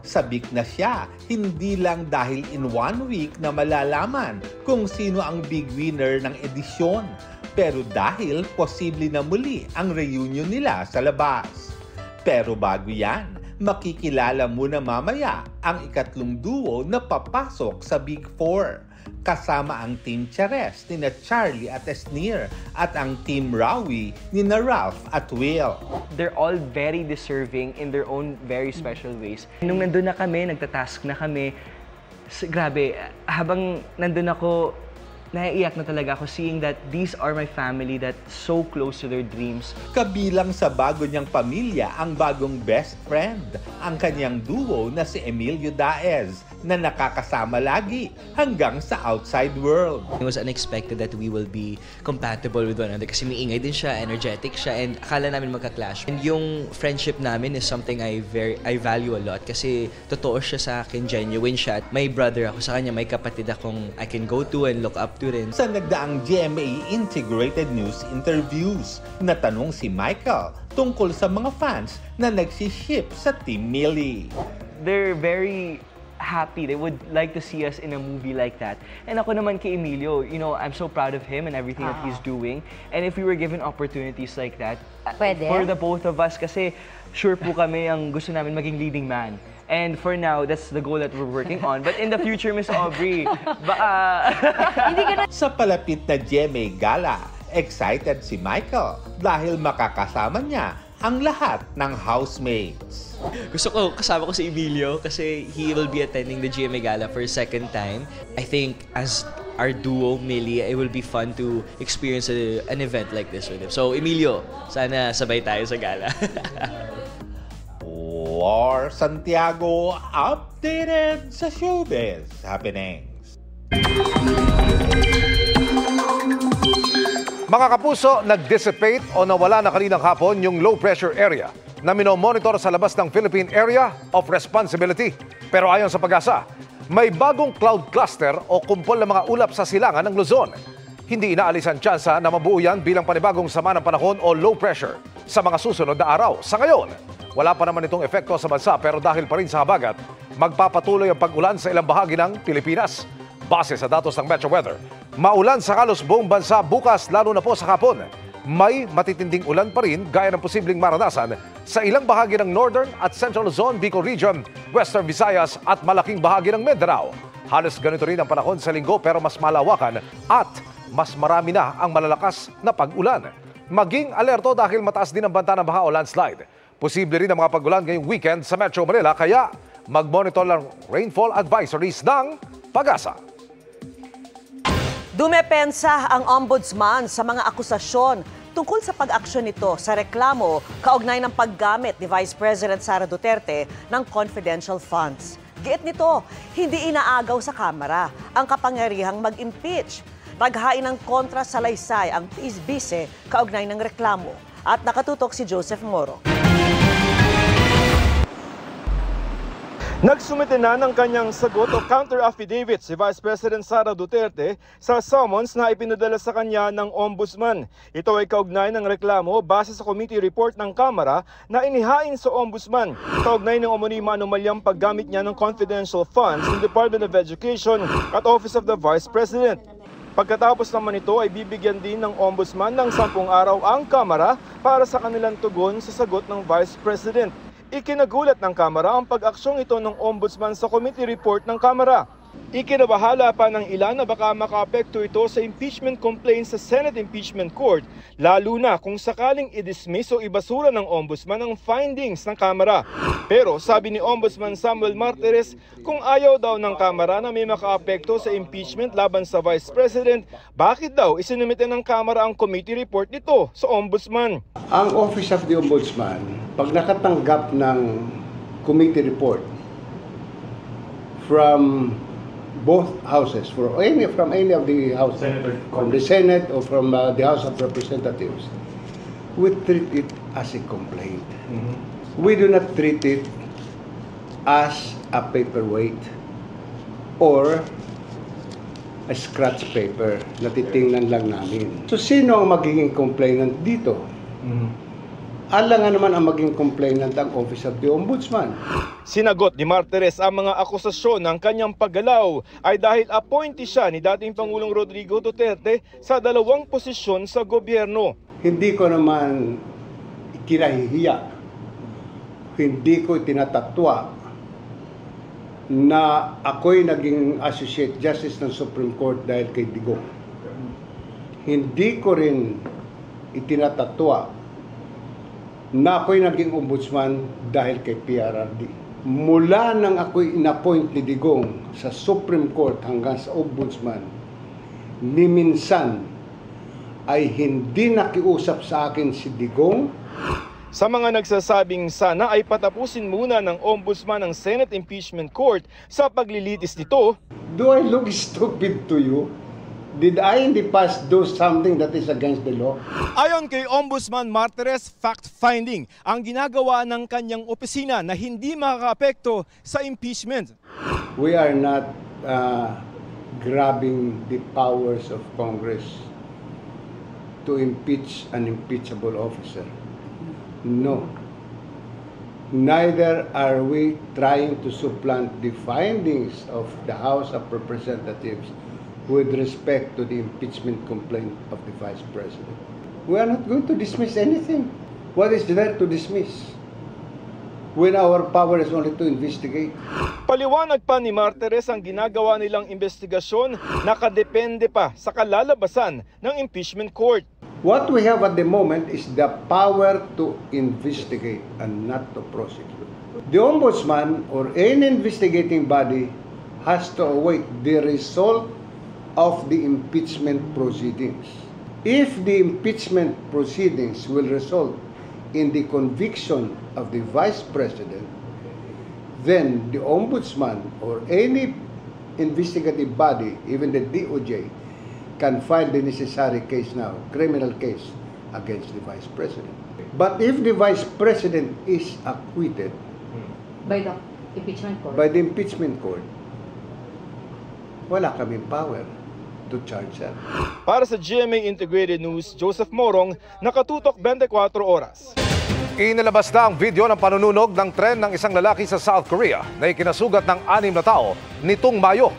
Sabik na siya, hindi lang dahil in 1 week na malalaman kung sino ang big winner ng edisyon, pero dahil posible na muli ang reunion nila sa labas. Pero bago yan, makikilala muna mamaya ang ikatlong duo na papasok sa Big Four. Kasama ang Team Chares ni na Charlie at Esnir at ang Team Rawi ni na Ralph at Will. They're all very deserving in their own very special ways. Nung nandun na kami, nagtatask na kami, grabe, habang nandun ako, naiiyak na talaga ako seeing that these are my family that so close to their dreams. Kabilang sa bago niyang pamilya ang bagong best friend, ang kanyang duo na si Emilio Daez na nakakasama lagi hanggang sa outside world. It was unexpected that we will be compatible with one another kasi miingay din siya, energetic siya, and akala namin magka-clash. And yung friendship namin is something I value a lot kasi totoo siya sa akin, genuine siya. May brother ako sa kanya, may kapatid akong I can go to and look up to rin. Sa nagdaang GMA Integrated News interviews, natanong si Michael tungkol sa mga fans na nagsiship sa Team Millie. They're very happy. They would like to see us in a movie like that. And ako naman kay Emilio, you know, I'm so proud of him and everything that he's doing. And if we were given opportunities like that, for the both of us, kasi sure po kami ang gusto namin maging leading man. And for now, that's the goal that we're working on. But in the future, Miss Aubrey, baka... Sa palapit na GMA Gala, excited si Michael dahil makakasama niya ang lahat ng housemates. Gusto ko kasama ko si Emilio kasi he will be attending the GMA Gala for a second time. I think as our duo, Millie, it will be fun to experience an event like this with him. So Emilio, sana sabay tayo sa gala. War Santiago, updated sa showbiz happenings. Mga kapuso, nag-dissipate o nawala na kaninang hapon yung low pressure area na minomonitor sa labas ng Philippine Area of Responsibility. Pero ayon sa Pag-asa, may bagong cloud cluster o kumpol ng mga ulap sa silangan ng Luzon. Hindi inaalis ang tsansa na mabuo yan bilang panibagong sama ng panahon o low pressure sa mga susunod na araw. Sa ngayon, wala pa naman itong epekto sa bansa pero dahil pa rin sa habagat, magpapatuloy ang pag-ulan sa ilang bahagi ng Pilipinas. Base sa datos ng Metro Weather, maulan sa halos buong bansa bukas lalo na po sa hapon. May matitinding ulan pa rin gaya ng posibleng maranasan sa ilang bahagi ng Northern at Central Luzon, Bicol Region, Western Visayas at malaking bahagi ng Mindanao. Halos ganito rin ang panahon sa linggo pero mas malawakan at mas marami na ang malalakas na pag-ulan. Maging alerto dahil mataas din ang banta ng baha o landslide. Posible rin ang mga pag-ulan ngayong weekend sa Metro Manila kaya mag-monitor lang rainfall advisories ng Pag-asa. Dumepensa ang ombudsman sa mga akusasyon tungkol sa pag-aksyon nito sa reklamo kaugnay ng paggamit ni Vice President Sara Duterte ng confidential funds. Giit nito, hindi inaagaw sa Kamara ang kapangyarihang mag-impeach. Naghain ng kontra-salaysay ang vice kaugnay ng reklamo. At nakatutok si Joseph Moro. Nagsumite na ng kanyang sagot o counter-affidavit si Vice President Sara Duterte sa summons na ipinadala sa kanya ng Ombudsman. Ito ay kaugnay ng reklamo base sa committee report ng Kamara na inihain sa Ombudsman. Kaugnay ng umunima anomalyang paggamit niya ng confidential funds ng Department of Education at Office of the Vice President. Pagkatapos naman ito ay bibigyan din ng Ombudsman ng 10 araw ang Kamara para sa kanilang tugon sa sagot ng Vice President. Ikinagulat ng Kamara ang pag-aksyong ito ng Ombudsman sa committee report ng Kamara. Ikinabahala pa ng ilan na baka makaapekto ito sa impeachment complaint sa Senate Impeachment Court, lalo na kung sakaling i-dismiss o ibasura ng Ombudsman ang findings ng Kamara. Pero sabi ni Ombudsman Samuel Martires, kung ayaw daw ng Kamara na may makaapekto sa impeachment laban sa Vice President, bakit daw isinumite ng Kamara ang committee report nito sa Ombudsman? Ang Office of the Ombudsman, pag nakatanggap ng committee report from both houses, from any of the houses, from the Senate or from the House of Representatives, we treat it as a complaint. We do not treat it as a paperweight or a scratch paper na titingnan lang namin. So sino ang magiging complainant dito? Alangan naman ang maging complainant ang Office of the Ombudsman. Sinagot ni Martires ang mga akusasyon ng kanyang paggalaw ay dahil appointee siya ni dating Pangulong Rodrigo Duterte sa 2 posisyon sa gobyerno. Hindi ko naman kinahihiya, hindi ko tinatatwa na ako'y naging Associate Justice ng Supreme Court dahil kay Digong. Hindi ko rin itinatatwa na ako'y naging ombudsman dahil kay PRRD. Mula nang ako'y inappoint ni Digong sa Supreme Court hanggang sa ombudsman, ni minsan ay hindi nakiusap sa akin si Digong. Sa mga nagsasabing sana ay patapusin muna ng Ombudsman ng Senate Impeachment Court sa paglilitis nito. Do I look stupid to you? Did I in the past do something that is against the law? Ayon kay Ombudsman Martires, fact-finding ang ginagawa ng kanyang opisina na hindi makakaapekto sa impeachment. We are not grabbing the powers of Congress to impeach an impeachable officer. No. Neither are we trying to supplant the findings of the House of Representatives with respect to the impeachment complaint of the Vice President. We are not going to dismiss anything. What is there to dismiss when our power is only to investigate? Paliwanag pa ni Martires ang ginagawa nilang investigasyon nakadepende pa sa kalalabasan ng impeachment court. What we have at the moment is the power to investigate and not to prosecute. The Ombudsman or any investigating body has to await the result of the impeachment proceedings. If the impeachment proceedings will result in the conviction of the Vice President, then the Ombudsman or any investigative body, even the DOJ, can file the necessary case now, criminal case, against the Vice President. But if the Vice President is acquitted by the impeachment court, wala kaming power to charge her. Para sa GMA Integrated News, Joseph Morong, nakatutok 24 oras. Inilabas na ang video ng panununog ng tren ng isang lalaki sa South Korea na ikinasugat ng 6 na tao nitong Mayo.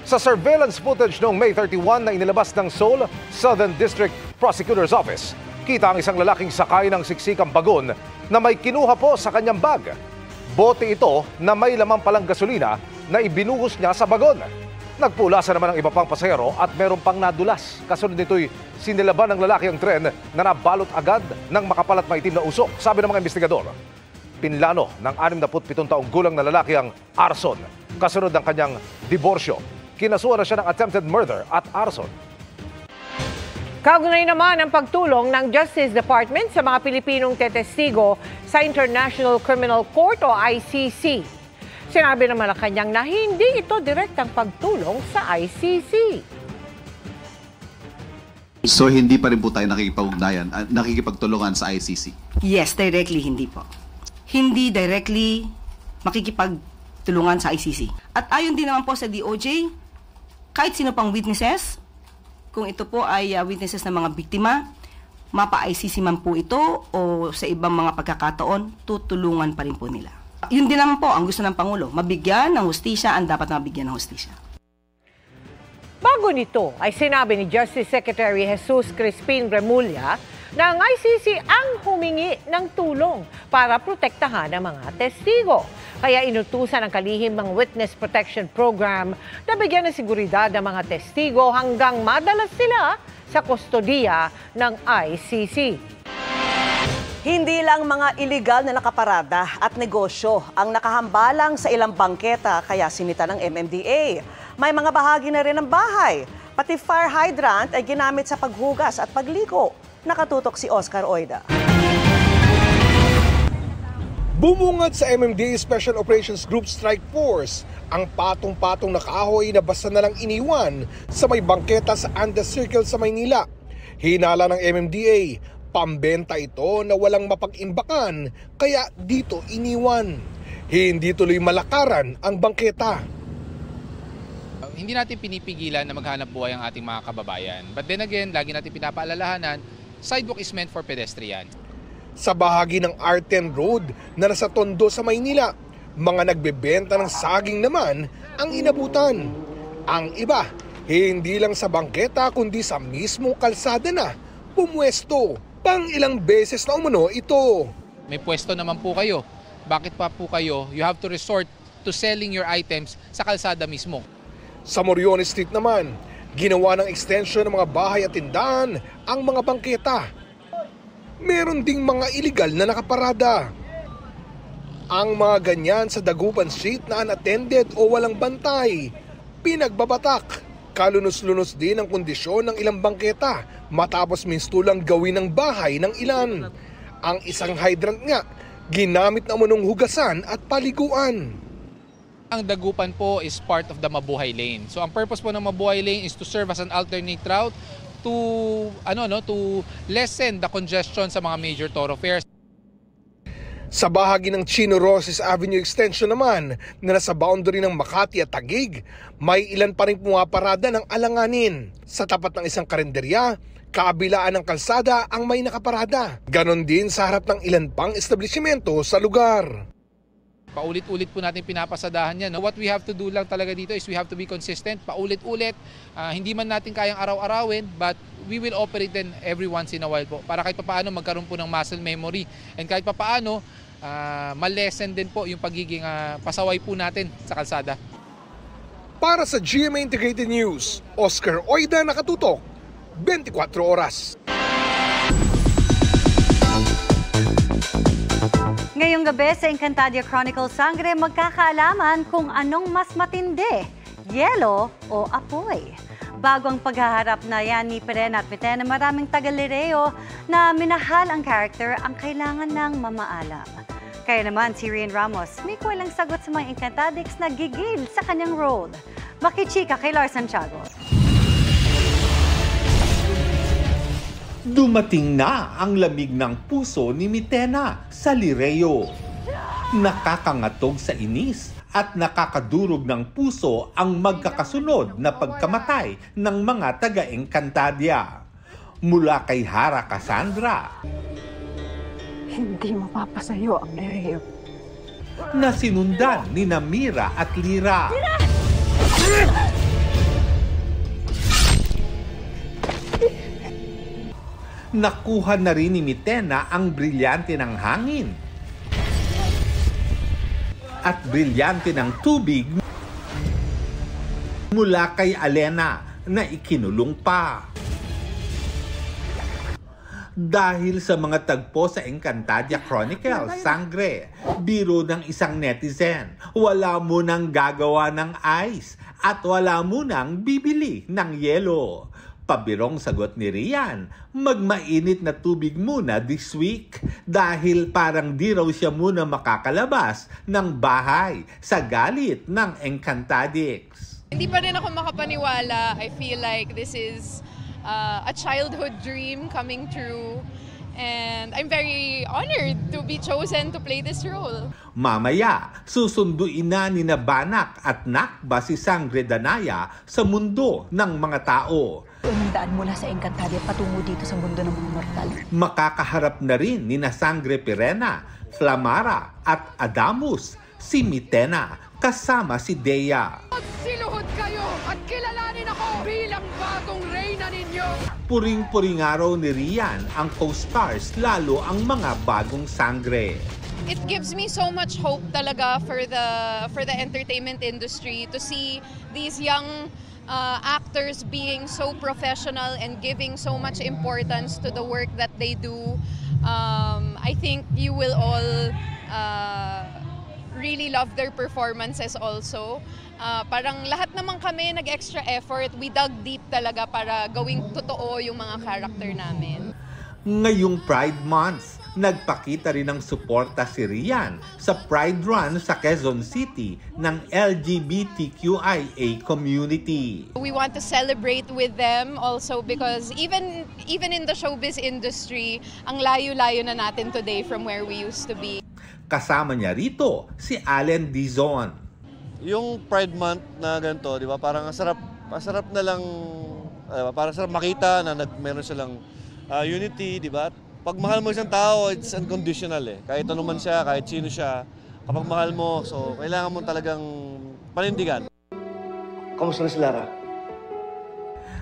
Sa surveillance footage noong May 31 na inilabas ng Seoul Southern District Prosecutor's Office, kita ang isang lalaking sakay ng siksikang bagon na may kinuha po sa kanyang bag. Bote ito na may lamang palang gasolina na ibinuhos niya sa bagon. Nagpulasan naman ang iba pang pasahero at meron pang nadulas. Kasunod nito'y sinilaban ng lalaki ang tren na nabalot agad ng makapalat maitim na usok. Sabi ng mga investigador, pinlano ng 67 taong gulang na lalaki ang arson. Kasunod ng kanyang diborsyo, kinasuhan na siya ng attempted murder at arson. Kaugnay naman ang pagtulong ng Justice Department sa mga Pilipinong tetestigo sa International Criminal Court o ICC. Sinabi ng Malacanang na hindi ito direktang pagtulong sa ICC. So hindi pa rin po tayo nakikipagtulungan sa ICC? Yes, directly hindi po. Hindi directly makikipagtulungan sa ICC. At ayon din naman po sa DOJ, kahit sino pang witnesses, kung ito po ay witnesses ng mga biktima, mapa-ICC man po ito o sa ibang mga pagkakataon, tutulungan pa rin po nila. Yun din naman po ang gusto ng Pangulo, mabigyan ng hustisya ang dapat mabigyan ng hustisya. Bago nito ay sinabi ni Justice Secretary Jesus Crispin Remulla na ang ICC ang humingi ng tulong para protektahan ang mga testigo. Kaya inutusan ang kalihimang Witness Protection Program na bigyan ng seguridad ang mga testigo hanggang madalas sila sa kustodiya ng ICC. Hindi lang mga iligal na nakaparada at negosyo ang nakahambalang sa ilang bangketa kaya sinita ng MMDA. May mga bahagi na rin ng bahay. Pati fire hydrant ay ginamit sa paghugas at pagligo. Nakatutok si Oscar Oida. Bumungad sa MMDA Special Operations Group Strike Force ang patong-patong na kahoy na basta na lang iniwan sa may bangketa sa Andes Circle sa Maynila. Hinala ng MMDA, pambenta ito na walang mapag-imbakan kaya dito iniwan. Hindi tuloy malakaran ang bangketa. Hindi natin pinipigilan na maghanap buhay ang ating mga kababayan. But then again, lagi natin pinapaalalahanan, sidewalk is meant for pedestrian. Sa bahagi ng R10 Road na nasa Tondo sa Maynila, mga nagbebenta ng saging naman ang inabutan. Ang iba, hindi lang sa bangketa kundi sa mismong kalsada na pumwesto. Pang ilang beses na umano ito. May pwesto naman po kayo. Bakit pa po kayo? You have to resort to selling your items sa kalsada mismo. Sa Moriones Street naman, ginawa ng extension ng mga bahay at tindahan ang mga bangketa. Meron ding mga iligal na nakaparada. Ang mga ganyan sa Dagupan Street na unattended o walang bantay, pinagbabatak. Kalunos-lunos din ang kondisyon ng ilang bangketa matapos minstulang gawin ng bahay ng ilan. Ang isang hydrant nga, ginamit na umunong hugasan at paliguan. Ang Dagupan po is part of the Mabuhay Lane. So ang purpose po ng Mabuhay Lane is to serve as an alternate route to lessen the congestion sa mga major thoroughfares. Sa bahagi ng Chino Roces Avenue Extension naman na nasa boundary ng Makati at Taguig, may ilan pa rin pumaparada ng alanganin. Sa tapat ng isang karinderya, kabilaan ng kalsada ang may nakaparada. Ganon din sa harap ng ilan pang establishmento sa lugar. Paulit-ulit po natin pinapasadahan yan. What we have to do lang talaga dito is we have to be consistent, paulit-ulit. Hindi man natin kayang araw-arawin, but we will operate then every once in a while po. Para kahit papaano magkaroon po ng muscle memory. And kahit papaano, malesen din po yung pagiging pasaway po natin sa kalsada. Para sa GMA Integrated News, Oscar Oida, nakatutok, 24 oras. Ngayong gabi sa Encantadia Chronicles Sangre, magkakaalaman kung anong mas matindi, yelo o apoy. Bago ang paghaharap na yan ni Perena at Mitena, maraming taga-Lireo na minahal ang character ang kailangan ng mamaalam. Kaya naman si Rian Ramos may kuwalang sagot sa mga Encantadix na gigil sa kanyang role. Makichika kay Lars Santiago. Dumating na ang lamig ng puso ni Mitena sa Lireo. Nakakangatog sa inis at nakakadurog ng puso ang magkakasunod na pagkamatay ng mga taga-Encantadia. Mula kay Hara Cassandra, hindi mapapasayo ang Lireo. na sinundan ni Mira at Lira. Nakuha na rin ni Mitena ang brilyante ng hangin at brilyante ng tubig mula kay Alena na ikinulong pa. Dahil sa mga tagpo sa Encantadia Chronicles Sangre, biro ng isang netizen, wala mo nang gagawa ng ice at wala mo nang bibili ng yelo. Pabirong sagot ni Rian, magmainit na tubig muna this week dahil parang di raw siya muna makakalabas ng bahay sa galit ng Encantadix. Hindi pa rin ako makapaniwala. I feel like this is a childhood dream coming true. And I'm very honored to be chosen to play this role. Mamaya, susunduin na ni Banak at Nakba si Sangre Danaya sa mundo ng mga tao. Umandaan mula sa Encantadia patungo dito sa mundo ng mga mortal. Makakaharap na rin ni Sangre Perena, Flamara at Adamus si Mitena kasama si Dea. Siluhod kayo at kilalanin ako bilang bagong reyna ninyo. Puring-puring araw ni Rian ang co-stars, lalo ang mga bagong sangre. It gives me so much hope talaga for the entertainment industry to see these young actors being so professional and giving so much importance to the work that they do. I think you will all really love their performances also. Parang lahat naman kami nag-extra effort. We dug deep talaga para gawing totoo yung mga character namin. Ngayong Pride Month, nagpakita rin ng suporta si Rian sa Pride Run sa Quezon City ng LGBTQIA community. We want to celebrate with them also because even in the showbiz industry, ang layo-layo na natin today from where we used to be. Kasama niya rito si Allen Dizon. Yung Pride Month na ganito, di ba? Parang masarap na lang, parang sarap makita na meron silang unity, di ba? Pag mahal mo isang tao, it's unconditional eh. Kahit ano man siya, kahit sino siya, kapag mahal mo, so kailangan mo talagang panindigan. Kamusta na si Lara?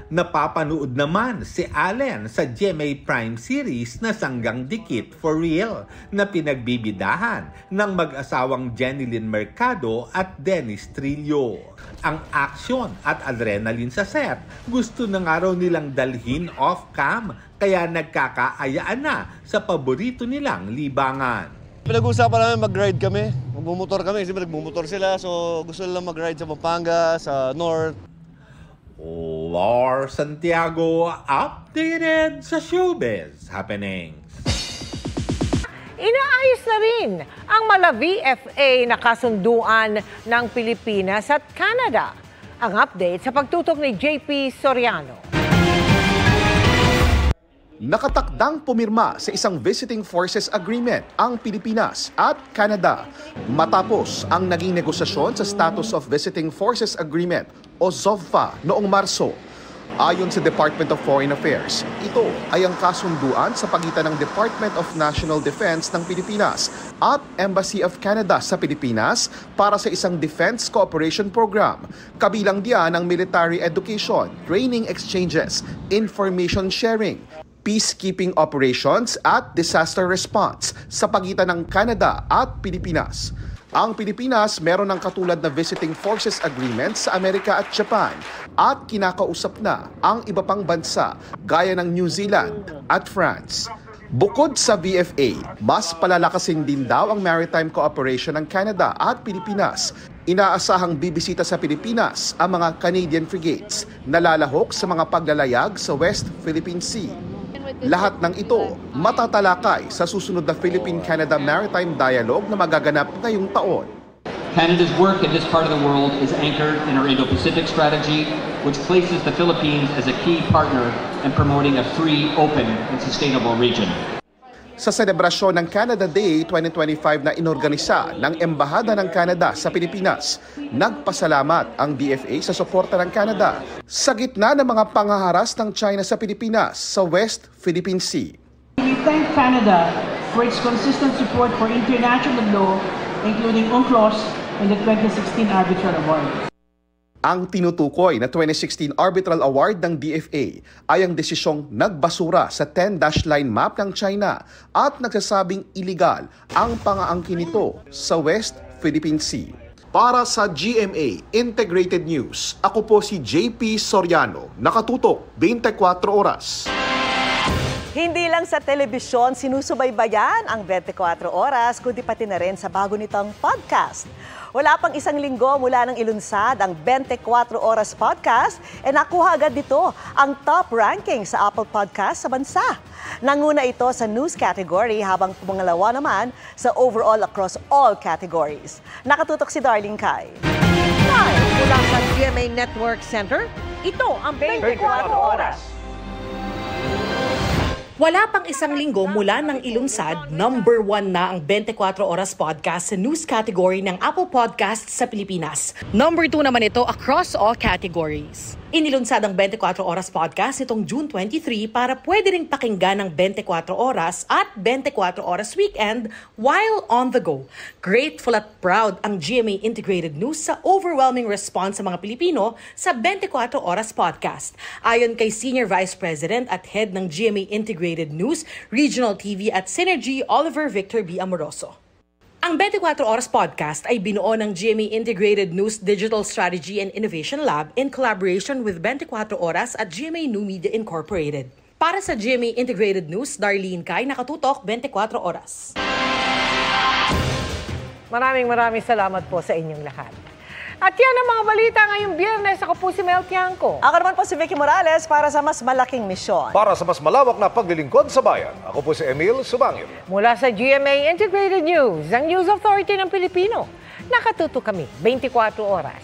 Napapanood naman si Allen sa GMA Prime series na Sanggang Dikit for Real na pinagbibidahan ng mag-asawang Jenilyn Mercado at Dennis Trillo. Ang action at adrenaline sa set, gusto na nga raw nilang dalhin off-cam kaya nagkakaayaan na sa paborito nilang libangan. Pinag-uusapan namin mag-ride kami, magmumotor kami kasi nagmumotor sila so gusto nilang mag-ride sa Pampanga, sa North. Lars Santiago, updated sa showbiz happenings. Inaayos na rin ang mala VFA na kasunduan ng Pilipinas at Canada. Ang update sa pagtutok ni JP Soriano. Nakatakdang pumirma sa isang Visiting Forces Agreement ang Pilipinas at Canada matapos ang naging negosasyon sa Status of Visiting Forces Agreement o ZOVFA noong Marso. Ayon sa Department of Foreign Affairs, ito ay ang kasunduan sa pagitan ng Department of National Defense ng Pilipinas at Embassy of Canada sa Pilipinas para sa isang defense cooperation program. Kabilang diyan ang military education, training exchanges, information sharing, peacekeeping operations at disaster response sa pagitan ng Canada at Pilipinas. Ang Pilipinas meron ng katulad na Visiting Forces Agreement sa Amerika at Japan at kinakausap na ang iba pang bansa gaya ng New Zealand at France. Bukod sa VFA, mas palalakasin din daw ang maritime cooperation ng Canada at Pilipinas. Inaasahang bibisita sa Pilipinas ang mga Canadian frigates na lalahok sa mga paglalayag sa West Philippine Sea. Lahat ng ito matatalakay sa susunod na Philippine-Canada Maritime Dialogue na magaganap ngayong taon. Canada's work in this part of the world is anchored in our Indo-Pacific strategy, which places the Philippines as a key partner in promoting a free, open, and sustainable region. Sa selebrasyon ng Canada Day 2025 na inorganisa ng Embahada ng Canada sa Pilipinas, nagpasalamat ang DFA sa suporta ng Canada sa gitna ng mga pangaharas ng China sa Pilipinas sa West Philippine Sea. We thank Canada for its consistent support for international law, including UNCLOS and the 2016 Arbitral Award. Ang tinutukoy na 2016 Arbitral Award ng DFA ay ang desisyong nagbasura sa 10-dash line map ng China at nagsasabing iligal ang pangaangkin nito sa West Philippine Sea. Para sa GMA Integrated News, ako po si JP Soriano, nakatutok 24 oras. Hindi lang sa telebisyon sinusubaybayan ang 24 oras, kundi pati na rin sa bago nitong podcast. Wala pang isang linggo mula nang ilunsad ang 24 Oras Podcast nakuha agad dito ang top ranking sa Apple Podcast sa bansa. Nanguna ito sa news category habang pumangalawa naman sa overall across all categories. Nakatutok si Darlene Kai. Mula sa GMA Network Center, ito ang 24 Oras. Wala pang isang linggo mula nang ilunsad, number 1 na ang 24 Oras Podcast sa news category ng Apple Podcasts sa Pilipinas. Number 2 naman ito across all categories. Inilunsad ang 24 Oras Podcast nitong June 23 para pwede ring pakinggan ng 24 Oras at 24 Oras Weekend while on the go. Grateful at proud ang GMA Integrated News sa overwhelming response sa mga Pilipino sa 24 Oras Podcast. Ayon kay Senior Vice President at Head ng GMA Integrated News, Regional TV at Synergy, Oliver Victor B. Amoroso. Ang 24 Oras Podcast ay binuo ng GMA Integrated News Digital Strategy and Innovation Lab in collaboration with 24 Oras at GMA New Media Incorporated. Para sa GMA Integrated News, Darlene Kai, nakatutok 24 Oras. Maraming salamat po sa inyong lahat. At yan ang mga balita ngayong Biyernes. Ako po si Mel Tiangco. Ako naman po si Vicky Morales para sa mas malaking misyon. Para sa mas malawak na paglilingkod sa bayan, ako po si Emil Subangil. Mula sa GMA Integrated News, ang News Authority ng Pilipino. Nakatuto kami 24 oras.